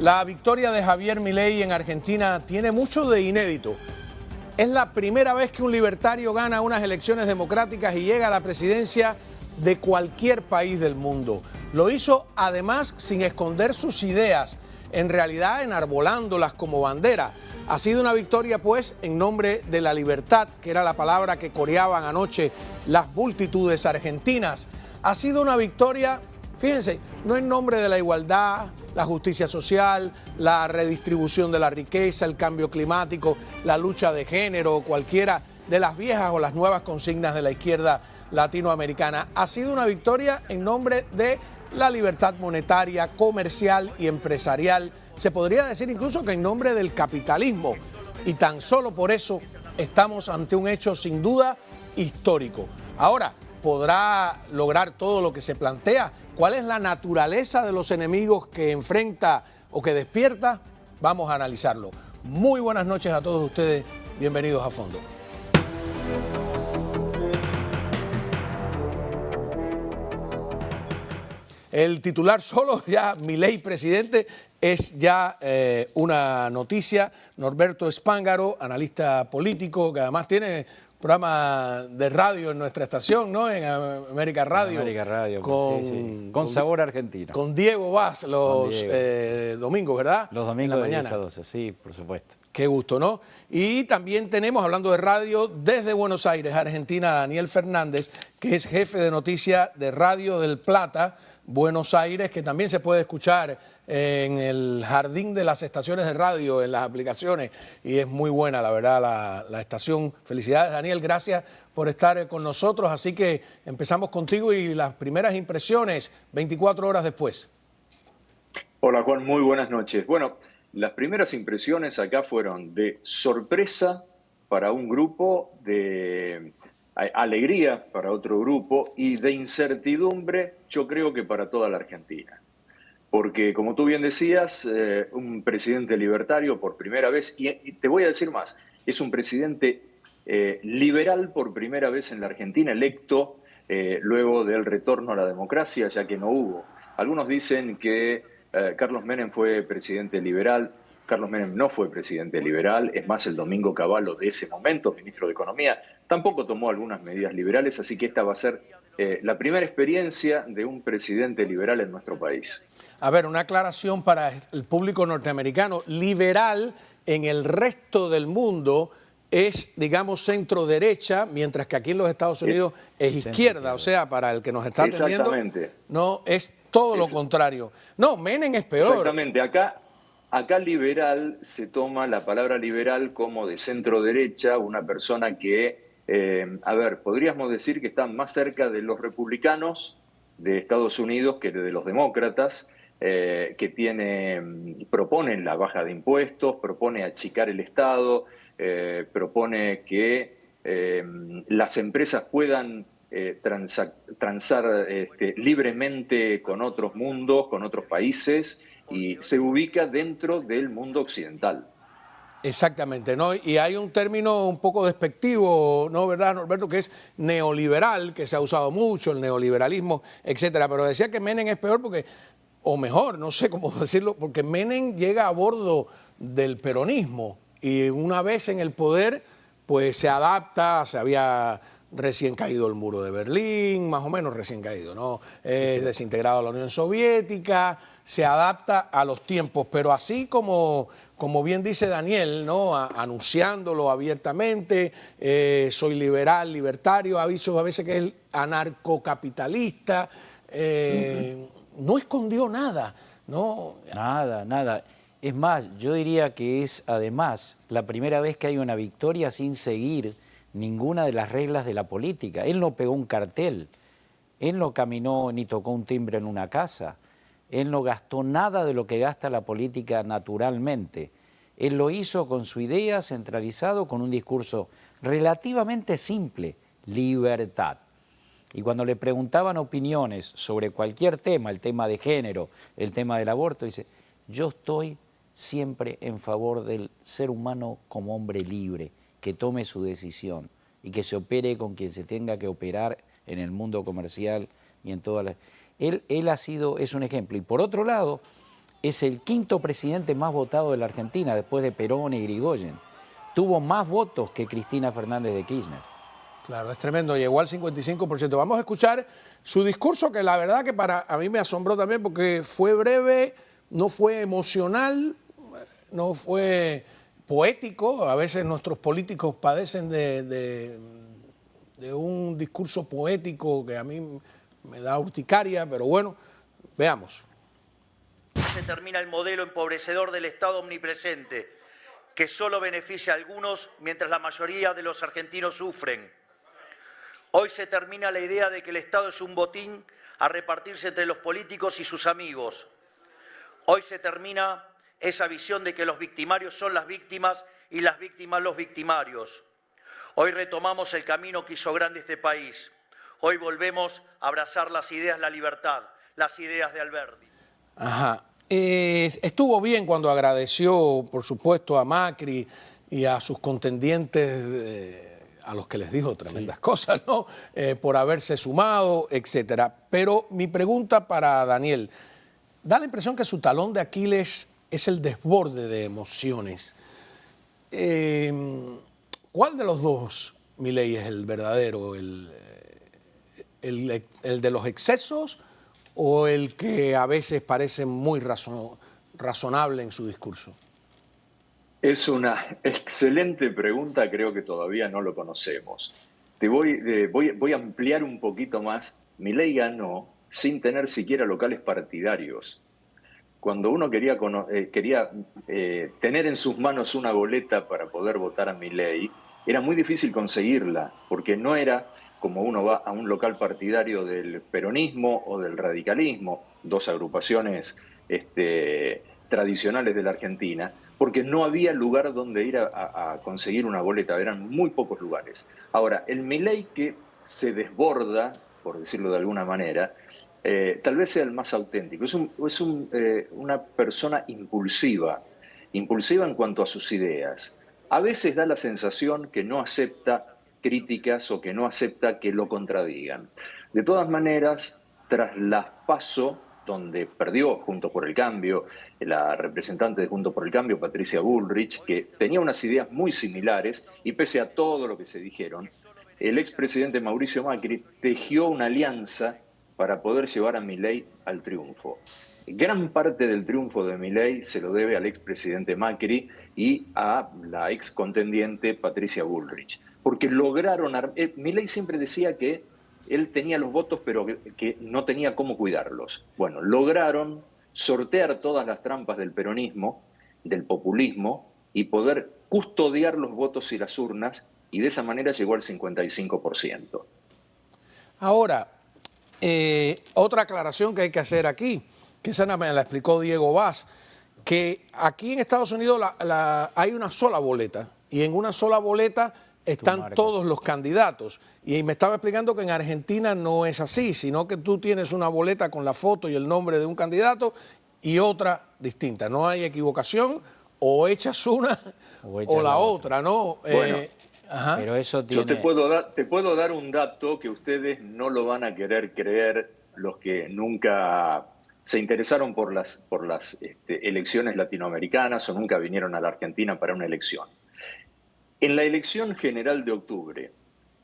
La victoria de Javier Milei en Argentina tiene mucho de inédito. Es la primera vez que un libertario gana unas elecciones democráticas y llega a la presidencia de cualquier país del mundo. Lo hizo además sin esconder sus ideas, en realidad enarbolándolas como bandera. Ha sido una victoria pues en nombre de la libertad, que era la palabra que coreaban anoche las multitudes argentinas. Ha sido una victoria, fíjense, no en nombre de la igualdad, la justicia social, la redistribución de la riqueza, el cambio climático, la lucha de género o cualquiera de las viejas o las nuevas consignas de la izquierda latinoamericana. Ha sido una victoria en nombre de la libertad monetaria, comercial y empresarial. Se podría decir incluso que en nombre del capitalismo. Y tan solo por eso estamos ante un hecho sin duda histórico. Ahora, ¿podrá lograr todo lo que se plantea? ¿Cuál es la naturaleza de los enemigos que enfrenta o que despierta? Vamos a analizarlo. Muy buenas noches a todos ustedes. Bienvenidos a Fondo. El titular solo, ya Milei presidente, es ya una noticia. Norberto Spángaro, analista político, que además tiene programa de radio en nuestra estación, ¿no? En América Radio. América Radio, con sabor argentino. Con Diego Vaz los domingos, ¿verdad? Los domingos en la de mañana. 10 a 12, sí, por supuesto. Qué gusto, ¿no? Y también tenemos, hablando de radio, desde Buenos Aires, Argentina, Daniel Fernández, que es jefe de noticias de Radio del Plata, Buenos Aires, que también se puede escuchar en el jardín de las estaciones de radio, en las aplicaciones, y es muy buena, la verdad, la estación. Felicidades, Daniel, gracias por estar con nosotros. Así que empezamos contigo y las primeras impresiones 24 horas después. Hola, Juan, muy buenas noches. Bueno, las primeras impresiones acá fueron de sorpresa para un grupo, de alegría para otro grupo y de incertidumbre, yo creo que para toda la Argentina. Porque, como tú bien decías, un presidente libertario por primera vez, y te voy a decir más, es un presidente liberal por primera vez en la Argentina, electo luego del retorno a la democracia, ya que no hubo. Algunos dicen que Carlos Menem fue presidente liberal. Carlos Menem no fue presidente liberal, es más, el Domingo Cavallo de ese momento, ministro de Economía, tampoco tomó algunas medidas liberales, así que esta va a ser la primera experiencia de un presidente liberal en nuestro país. A ver, una aclaración para el público norteamericano. Liberal en el resto del mundo es, digamos, centro-derecha, mientras que aquí en los Estados Unidos es izquierda. O sea, para el que nos está atendiendo, no, es todo lo contrario. No, Menem es peor. Exactamente, acá liberal se toma la palabra liberal como de centro-derecha, una persona que, podríamos decir que está más cerca de los republicanos de Estados Unidos que de los demócratas, que proponen la baja de impuestos, propone achicar el Estado, propone que las empresas puedan transar libremente con otros mundos, con otros países, y se ubica dentro del mundo occidental. Exactamente, ¿no? Y hay un término un poco despectivo, ¿no, verdad, Norberto? Que es neoliberal, que se ha usado mucho, el neoliberalismo, etcétera. Pero decía que Menem es peor porque, o mejor, no sé cómo decirlo, porque Menem llega a bordo del peronismo y una vez en el poder, pues se adapta, se había recién caído el muro de Berlín, más o menos recién caído, ¿no? Desintegrado la Unión Soviética, se adapta a los tiempos, pero así como bien dice Daniel, ¿no? Anunciándolo abiertamente, soy liberal, libertario, aviso a veces que es anarcocapitalista, no escondió nada, ¿no? Nada. Es más, yo diría que es además la primera vez que hay una victoria sin seguir ninguna de las reglas de la política. Él no pegó un cartel, él no caminó ni tocó un timbre en una casa, él no gastó nada de lo que gasta la política naturalmente. Él lo hizo con su idea, centralizado, con un discurso relativamente simple: libertad. Y cuando le preguntaban opiniones sobre cualquier tema, el tema de género, el tema del aborto, dice: yo estoy siempre en favor del ser humano como hombre libre, que tome su decisión y que se opere con quien se tenga que operar en el mundo comercial y en todas las... Él es un ejemplo. Y por otro lado, es el quinto presidente más votado de la Argentina, después de Perón y Irigoyen. Tuvo más votos que Cristina Fernández de Kirchner. Claro, es tremendo, llegó al 55%. Vamos a escuchar su discurso, que la verdad que a mí me asombró también porque fue breve, no fue emocional, no fue poético. A veces nuestros políticos padecen de un discurso poético que a mí me da urticaria, pero bueno, veamos. Se termina el modelo empobrecedor del Estado omnipresente, que solo beneficia a algunos mientras la mayoría de los argentinos sufren. Hoy se termina la idea de que el Estado es un botín a repartirse entre los políticos y sus amigos. Hoy se termina esa visión de que los victimarios son las víctimas y las víctimas los victimarios. Hoy retomamos el camino que hizo grande este país. Hoy volvemos a abrazar las ideas, la libertad, las ideas de Alberti. Ajá. Estuvo bien cuando agradeció, por supuesto, a Macri y a sus contendientes, a los que les dijo tremendas cosas, ¿no? Por haberse sumado, etcétera. Pero mi pregunta para Daniel, da la impresión que su talón de Aquiles es el desborde de emociones. ¿Cuál de los dos, Milei, es el verdadero? ¿El de los excesos o el que a veces parece muy razonable en su discurso? Es una excelente pregunta, creo que todavía no lo conocemos. Voy a ampliar un poquito más. Milei ganó sin tener siquiera locales partidarios. Cuando uno quería tener en sus manos una boleta para poder votar a Milei, era muy difícil conseguirla, porque no era como uno va a un local partidario del peronismo o del radicalismo, dos agrupaciones tradicionales de la Argentina, porque no había lugar donde ir a conseguir una boleta, eran muy pocos lugares. Ahora, el Milei que se desborda, por decirlo de alguna manera, tal vez sea el más auténtico. Es una persona impulsiva en cuanto a sus ideas. A veces da la sensación que no acepta críticas o que no acepta que lo contradigan. De todas maneras, tras las PASO, donde perdió Juntos por el Cambio, la representante de Juntos por el Cambio, Patricia Bullrich, que tenía unas ideas muy similares, y pese a todo lo que se dijeron, el expresidente Mauricio Macri tejió una alianza para poder llevar a Milei al triunfo. Gran parte del triunfo de Milei se lo debe al expresidente Macri y a la ex contendiente Patricia Bullrich, porque lograron... Milei siempre decía que él tenía los votos, pero que no tenía cómo cuidarlos. Bueno, lograron sortear todas las trampas del peronismo, del populismo, y poder custodiar los votos y las urnas, y de esa manera llegó al 55%. Ahora, otra aclaración que hay que hacer aquí, que esa me la explicó Diego Vaz, que aquí en Estados Unidos hay una sola boleta, y en una sola boleta están todos los candidatos. Y me estaba explicando que en Argentina no es así, sino que tú tienes una boleta con la foto y el nombre de un candidato y otra distinta. No hay equivocación, o echas una o la otra, ¿no? Bueno, pero eso tiene... Yo te puedo dar un dato que ustedes no lo van a querer creer, los que nunca se interesaron por las elecciones latinoamericanas o nunca vinieron a la Argentina para una elección. En la elección general de octubre,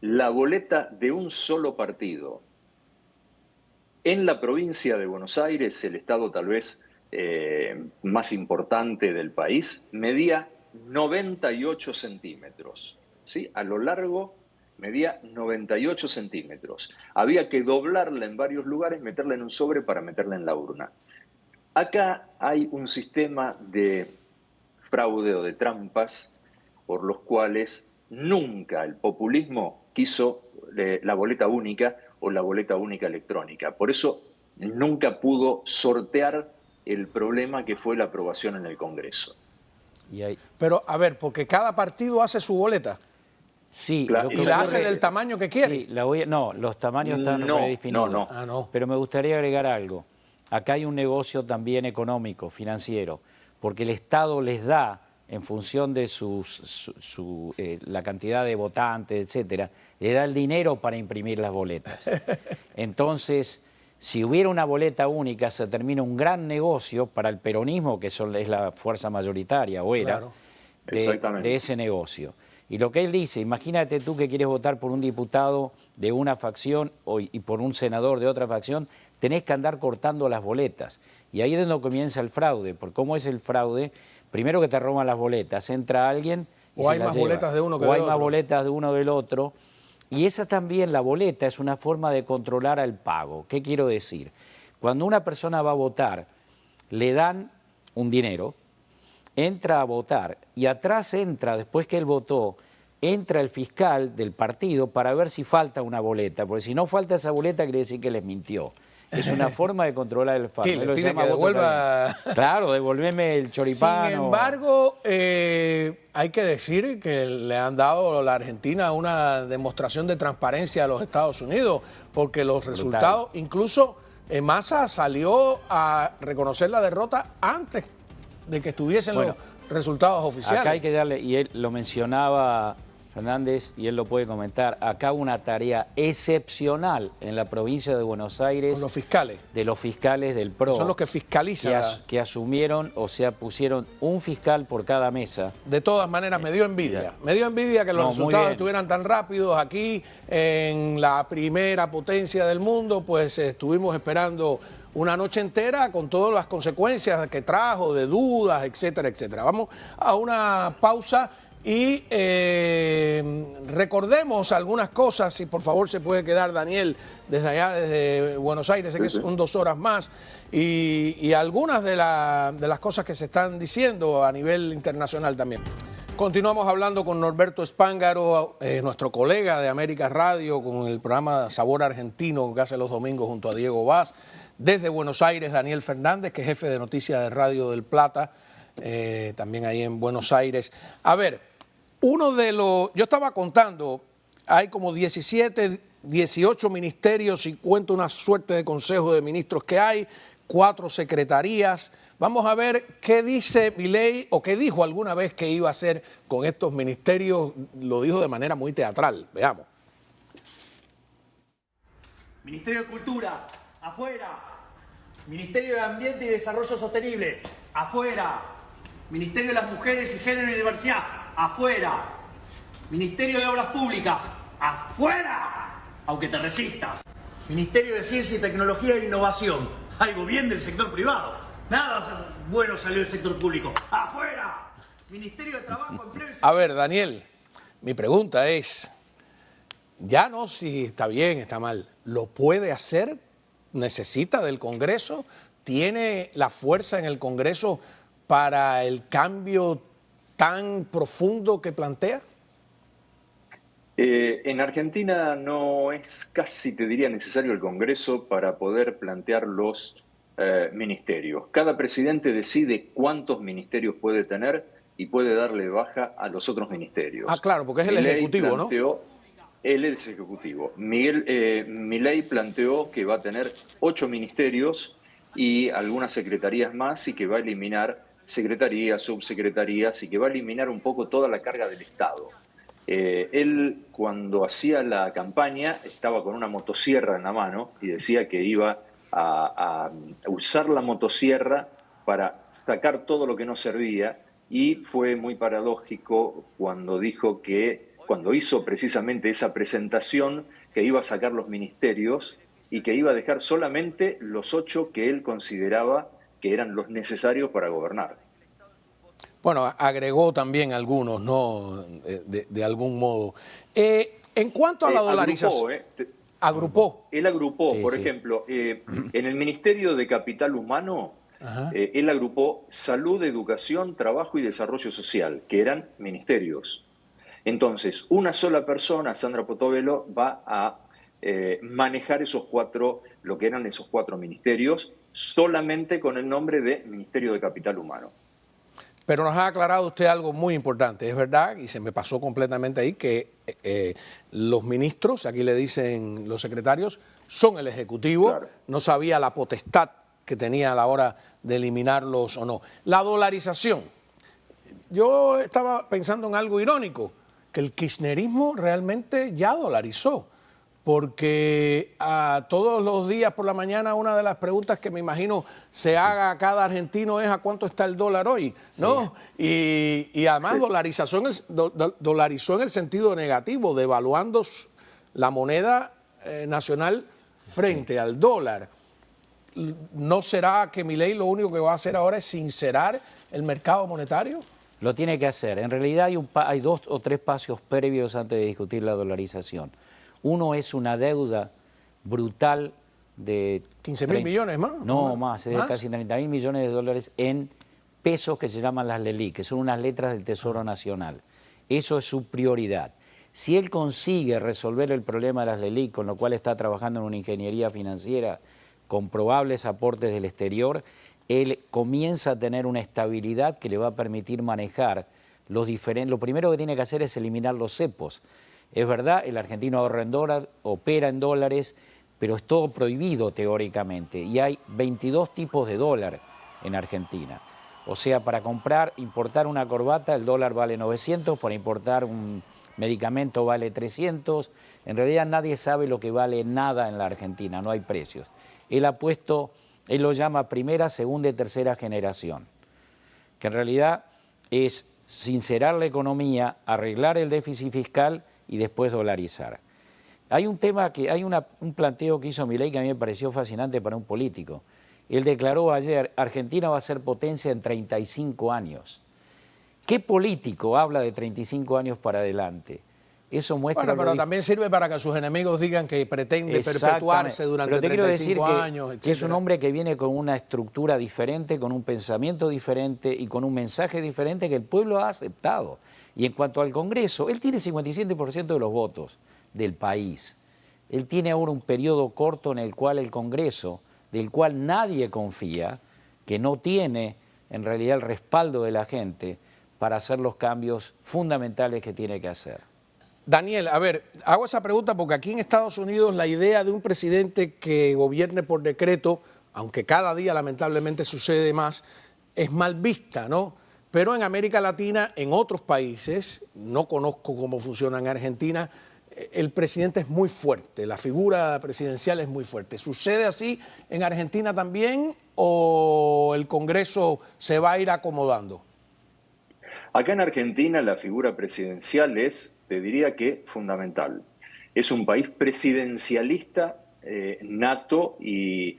la boleta de un solo partido en la provincia de Buenos Aires, el estado tal vez más importante del país, medía 98 centímetros. ¿Sí? A lo largo medía 98 centímetros. Había que doblarla en varios lugares, meterla en un sobre para meterla en la urna. Acá hay un sistema de fraude o de trampas por los cuales nunca el populismo quiso la boleta única o la boleta única electrónica. Por eso nunca pudo sortear el problema que fue la aprobación en el Congreso. Pero, a ver, porque cada partido hace su boleta. Sí, Claro. ¿Y la hace del tamaño que quiere? Sí, no, los tamaños están redefinidos. No. Pero me gustaría agregar algo. Acá hay un negocio también económico, financiero, porque el Estado les da, en función de la cantidad de votantes, etcétera, le da el dinero para imprimir las boletas. Entonces, Si hubiera una boleta única, se termina un gran negocio para el peronismo, que es la fuerza mayoritaria, o era, claro. de ese negocio. Y lo que él dice, imagínate tú que quieres votar por un diputado de una facción y por un senador de otra facción, tenés que andar cortando las boletas. Y ahí es donde comienza el fraude, porque ¿cómo es el fraude? Primero que te roban las boletas, entra alguien y o hay más boletas de uno que del otro. O hay más boletas de uno del otro. Y esa también, la boleta, es una forma de controlar al pago. ¿Qué quiero decir? Cuando una persona va a votar, le dan un dinero, entra a votar y atrás entra, después que él votó, entra el fiscal del partido para ver si falta una boleta, porque si no falta esa boleta quiere decir que les mintió. Es una forma de controlar el pago. ¿Qué, le pide que devuelva? Claro, devolveme el choripán. Sin embargo, hay que decir que le han dado a la Argentina una demostración de transparencia a los Estados Unidos, porque los resultados, incluso Massa salió a reconocer la derrota antes de que estuviesen los resultados oficiales. Acá hay que darle, y él lo mencionaba Fernández, y él lo puede comentar, acá una tarea excepcional en la provincia de Buenos Aires. Con los fiscales. De los fiscales del PRO. Son los que fiscalizan. Que asumieron, o sea, pusieron un fiscal por cada mesa. De todas maneras, me dio envidia. Me dio envidia que los resultados estuvieran tan rápidos. Aquí, en la primera potencia del mundo, pues estuvimos esperando una noche entera con todas las consecuencias que trajo, de dudas, etcétera, etcétera. Vamos a una pausa. Y recordemos algunas cosas, si por favor se puede quedar Daniel desde allá, desde Buenos Aires, sé que son 2 horas más, y algunas de las cosas que se están diciendo a nivel internacional también. Continuamos hablando con Norberto Spángaro, nuestro colega de América Radio, con el programa Sabor Argentino que hace los domingos junto a Diego Vaz. Desde Buenos Aires, Daniel Fernández, que es jefe de noticias de Radio del Plata, también ahí en Buenos Aires. A ver, yo estaba contando, hay como 17, 18 ministerios y cuento una suerte de consejo de ministros que hay, 4 secretarías. Vamos a ver qué dice Milei o qué dijo alguna vez que iba a hacer con estos ministerios. Lo dijo de manera muy teatral. Veamos. Ministerio de Cultura, afuera. Ministerio de Ambiente y Desarrollo Sostenible, afuera. Ministerio de las Mujeres y Género y Diversidad, afuera. Ministerio de Obras Públicas, afuera, aunque te resistas. Ministerio de Ciencia y Tecnología e Innovación, algo bien del sector privado. Nada bueno salió del sector público, afuera. Ministerio de Trabajo, Empleo y... A ver, Daniel, mi pregunta es, ya no si está bien, está mal, ¿lo puede hacer? ¿Necesita del Congreso? ¿Tiene la fuerza en el Congreso para el cambio tan profundo que plantea? En Argentina no es casi, te diría, necesario el Congreso para poder plantear los ministerios. Cada presidente decide cuántos ministerios puede tener y puede darle baja a los otros ministerios. Ah, claro, porque es el Ejecutivo, ¿no? Él es Ejecutivo. Milei planteó que va a tener 8 ministerios y algunas secretarías más y que va a eliminar secretarías, subsecretarías y que va a eliminar un poco toda la carga del Estado. Él, cuando hacía la campaña, estaba con una motosierra en la mano y decía que iba a usar la motosierra para sacar todo lo que no servía, y fue muy paradójico cuando dijo que, cuando hizo precisamente esa presentación, que iba a sacar los ministerios y que iba a dejar solamente los 8 que él consideraba que eran los necesarios para gobernar. Bueno, agregó también algunos, ¿no? De algún modo. En cuanto a la dolarización... Agrupó. Él agrupó, sí, por sí. ejemplo, en el Ministerio de Capital Humano, él agrupó Salud, Educación, Trabajo y Desarrollo Social, que eran ministerios. Entonces, una sola persona, Sandra Potovelo, va a manejar esos 4, lo que eran esos 4 ministerios, solamente con el nombre de Ministerio de Capital Humano. Pero nos ha aclarado usted algo muy importante, es verdad, y se me pasó completamente ahí, que los ministros, aquí le dicen los secretarios, son el Ejecutivo. Claro. No sabía la potestad que tenía a la hora de eliminarlos o no. La dolarización. Yo estaba pensando en algo irónico, que el kirchnerismo realmente ya dolarizó. porque todos los días por la mañana una de las preguntas que me imagino se haga a cada argentino es a cuánto está el dólar hoy, ¿no? Sí. Y además sí. Dolarizó en el sentido negativo, devaluando la moneda nacional frente al dólar. ¿No será que Milei lo único que va a hacer ahora es sincerar el mercado monetario? Lo tiene que hacer. En realidad hay 2 o 3 pasos previos antes de discutir la dolarización. Uno es una deuda brutal de... 15.000 millones más. No, más, es de casi 30.000 millones de dólares en pesos que se llaman las LELIQ, que son unas letras del Tesoro Nacional. Eso es su prioridad. Si él consigue resolver el problema de las LELIQ, con lo cual está trabajando en una ingeniería financiera con probables aportes del exterior, él comienza a tener una estabilidad que le va a permitir manejar los diferentes... Lo primero que tiene que hacer es eliminar los cepos. Es verdad, el argentino ahorra en dólar, opera en dólares, pero es todo prohibido teóricamente. Y hay 22 tipos de dólar en Argentina. O sea, para importar una corbata, el dólar vale 900, para importar un medicamento vale 300. En realidad nadie sabe lo que vale nada en la Argentina, no hay precios. Él lo llama primera, segunda y tercera generación, que en realidad es sincerar la economía, arreglar el déficit fiscal y después dolarizar. Hay un planteo que hizo Milei que a mí me pareció fascinante para un político. Él declaró ayer, Argentina va a ser potencia en 35 años. ¿Qué político habla de 35 años para adelante? Eso muestra... Bueno, pero también sirve para que sus enemigos digan que pretende perpetuarse durante 35 años, etc. Que es un hombre que viene con una estructura diferente, con un pensamiento diferente y con un mensaje diferente que el pueblo ha aceptado. Y en cuanto al Congreso, él tiene 57% de los votos del país. Él tiene ahora un periodo corto en el cual el Congreso, del cual nadie confía, que no tiene en realidad el respaldo de la gente para hacer los cambios fundamentales que tiene que hacer. Daniel, a ver, hago esa pregunta porque aquí en Estados Unidos la idea de un presidente que gobierne por decreto, aunque cada día lamentablemente sucede más, es mal vista, ¿no? Pero en América Latina, en otros países, no conozco cómo funciona en Argentina, el presidente es muy fuerte, la figura presidencial es muy fuerte. ¿Sucede así en Argentina también o el Congreso se va a ir acomodando? Acá en Argentina la figura presidencial es, te diría que, fundamental. Es un país presidencialista nato y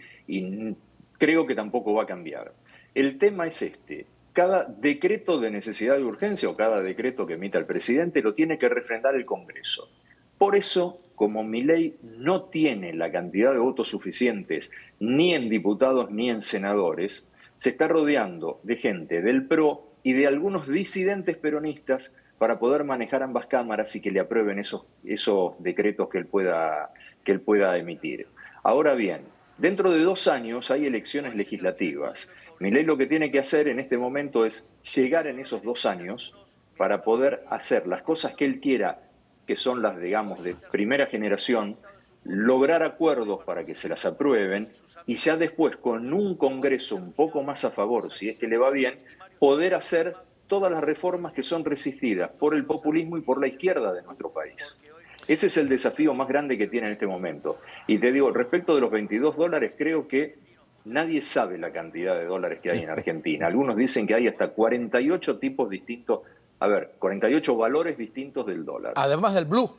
creo que tampoco va a cambiar. El tema es este. Cada decreto de necesidad de urgencia o cada decreto que emita el presidente lo tiene que refrendar el Congreso. Por eso, como Milei no tiene la cantidad de votos suficientes ni en diputados ni en senadores, se está rodeando de gente del PRO y de algunos disidentes peronistas para poder manejar ambas cámaras y que le aprueben esos decretos que él pueda emitir. Ahora bien, dentro de 2 años hay elecciones legislativas. Milei lo que tiene que hacer en este momento es llegar en esos 2 años para poder hacer las cosas que él quiera, que son las, digamos, de primera generación, lograr acuerdos para que se las aprueben y ya después, con un Congreso un poco más a favor, si es que le va bien, poder hacer todas las reformas que son resistidas por el populismo y por la izquierda de nuestro país. Ese es el desafío más grande que tiene en este momento. Y te digo, respecto de los 22 dólares, creo que nadie sabe la cantidad de dólares que hay en Argentina. Algunos dicen que hay hasta 48 tipos distintos, 48 valores distintos del dólar. Además del blue.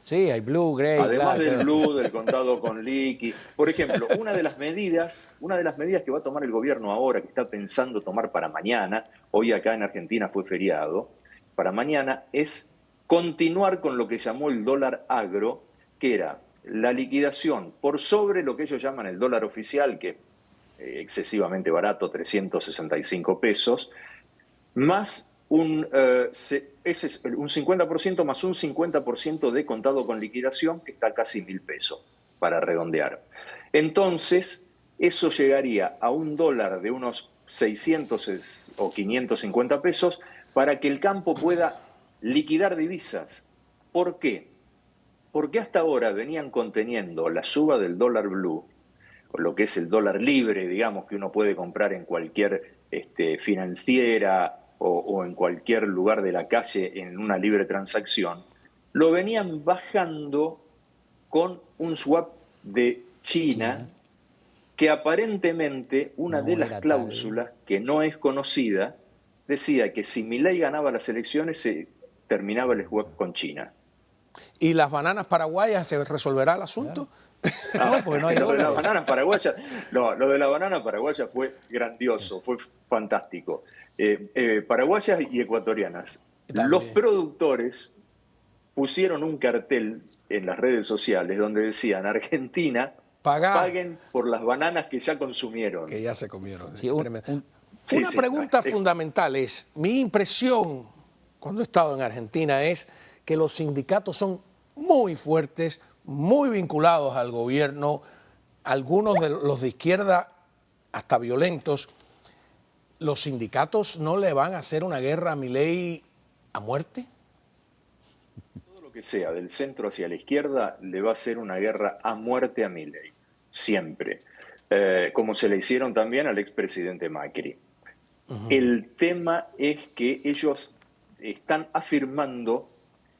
Sí, hay blue, gray. Además del blue, del contado con liqui. Por ejemplo, una de las medidas que va a tomar el gobierno ahora, que está pensando tomar para mañana, hoy acá en Argentina fue feriado, para mañana es continuar con lo que llamó el dólar agro, que era la liquidación por sobre lo que ellos llaman el dólar oficial, que es excesivamente barato, 365 pesos, más un 50% más un 50% de contado con liquidación, que está casi 1.000 pesos, para redondear. Entonces, eso llegaría a un dólar de unos 600 o 550 pesos para que el campo pueda liquidar divisas. ¿Por qué? Porque hasta ahora venían conteniendo la suba del dólar blue, o lo que es el dólar libre, digamos, que uno puede comprar en cualquier financiera o en cualquier lugar de la calle en una libre transacción, lo venían bajando con un swap de China, que aparentemente una de las cláusulas, que no es conocida, decía que si Milei ganaba las elecciones se terminaba el swap con China. ¿Y las bananas paraguayas se resolverá el asunto? No, porque no hay lo de las dólares. bananas paraguayas, no, lo de la banana paraguaya fue grandioso, fue fantástico. Paraguayas y ecuatorianas. También. Los productores pusieron un cartel en las redes sociales donde decían: Argentina, paguen por las bananas que ya consumieron. Que ya se comieron. Sí, Una pregunta fundamental es, mi impresión cuando he estado en Argentina es que los sindicatos son muy fuertes, muy vinculados al gobierno, algunos de los de izquierda hasta violentos. ¿Los sindicatos no le van a hacer una guerra a Milei a muerte? Todo lo que sea del centro hacia la izquierda le va a hacer una guerra a muerte a Milei, siempre. Como se le hicieron también al expresidente Macri. El tema es que ellos están afirmando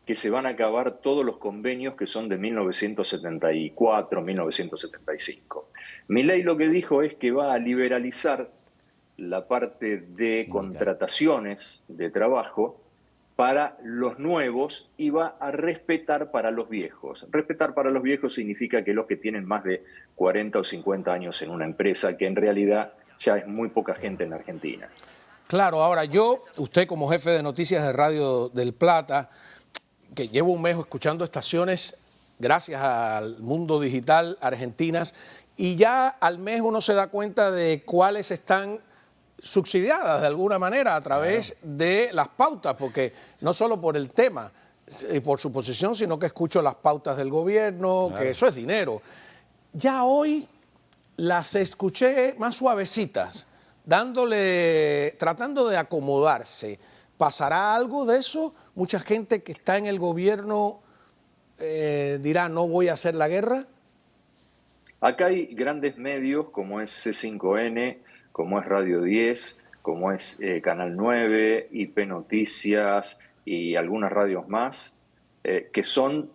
que se van a acabar todos los convenios que son de 1974, 1975. Milei lo que dijo es que va a liberalizar la parte de contrataciones de trabajo para los nuevos y va a respetar para los viejos. Respetar para los viejos significa que los que tienen más de 40 o 50 años en una empresa, que en realidad ya es muy poca gente en la Argentina. Claro, ahora usted como jefe de noticias de Radio del Plata, que llevo un mes escuchando estaciones gracias al mundo digital argentinas, y ya al mes uno se da cuenta de cuáles están subsidiadas de alguna manera a través de las pautas, porque no solo por el tema, por su posición, sino que escucho las pautas del gobierno, que eso es dinero. Ya hoy las escuché más suavecitas, tratando de acomodarse. ¿Pasará algo de eso? Mucha gente que está en el gobierno dirá, no voy a hacer la guerra. Acá hay grandes medios como es C5N, como es Radio 10, como es Canal 9, IP Noticias y algunas radios más, que son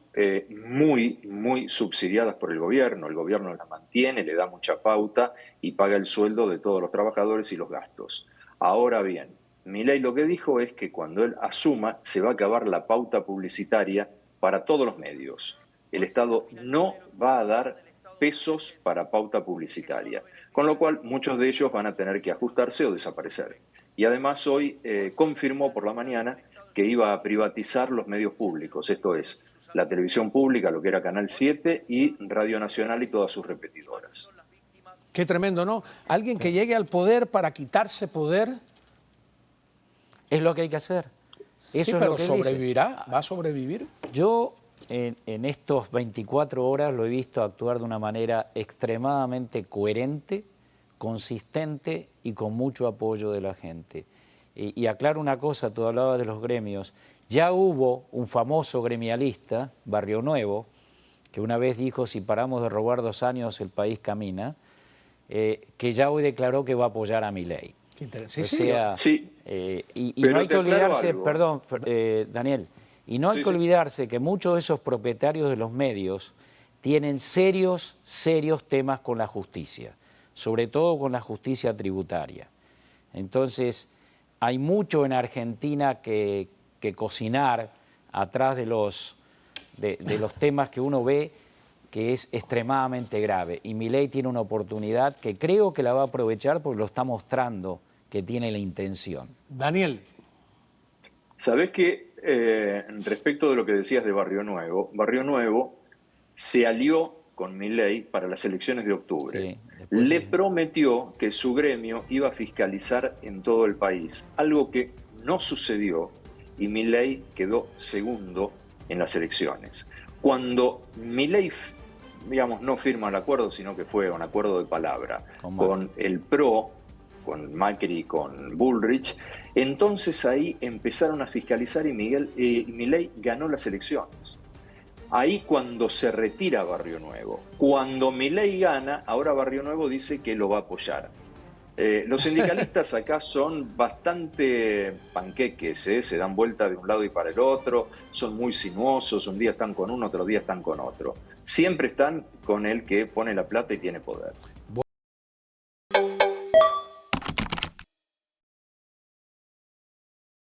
muy, muy subsidiadas por el gobierno. El gobierno las mantiene, le da mucha pauta y paga el sueldo de todos los trabajadores y los gastos. Ahora bien, Milei lo que dijo es que cuando él asuma se va a acabar la pauta publicitaria para todos los medios. El Estado no va a dar pesos para pauta publicitaria, con lo cual muchos de ellos van a tener que ajustarse o desaparecer. Y además hoy confirmó por la mañana que iba a privatizar los medios públicos, esto es, la televisión pública, lo que era Canal 7 y Radio Nacional y todas sus repetidoras. Qué tremendo, ¿no? Alguien que llegue al poder para quitarse poder. Es lo que hay que hacer. Eso Sí, es pero lo que ¿sobrevivirá? dice. ¿Va a sobrevivir? Yo en estos 24 horas lo he visto actuar de una manera extremadamente coherente, consistente y con mucho apoyo de la gente. Y aclaro una cosa, tú hablabas de los gremios. Ya hubo un famoso gremialista, Barrio Nuevo, que una vez dijo, si paramos de robar 2 años el país camina, que ya hoy declaró que va a apoyar a Milei. Y no hay que olvidarse, perdón, Daniel, y no hay que olvidarse que muchos de esos propietarios de los medios tienen serios temas con la justicia, sobre todo con la justicia tributaria. Entonces, hay mucho en Argentina que cocinar atrás de los temas que uno ve, que es extremadamente grave. Y Milei tiene una oportunidad que creo que la va a aprovechar porque lo está mostrando que tiene la intención. Daniel. ¿Sabés qué? Respecto de lo que decías de Barrio Nuevo se alió con Milei para las elecciones de octubre. Sí, le prometió que su gremio iba a fiscalizar en todo el país, algo que no sucedió y Milei quedó segundo en las elecciones. Cuando Milei, digamos, no firma el acuerdo, sino que fue un acuerdo de palabra con el PRO, con Macri y con Bullrich, entonces ahí empezaron a fiscalizar y Milei ganó las elecciones. Ahí cuando se retira Barrio Nuevo. Cuando Milei gana, ahora Barrio Nuevo dice que lo va a apoyar. Los sindicalistas acá son bastante panqueques, se dan vuelta de un lado y para el otro, son muy sinuosos, un día están con uno, otro día están con otro. Siempre están con el que pone la plata y tiene poder.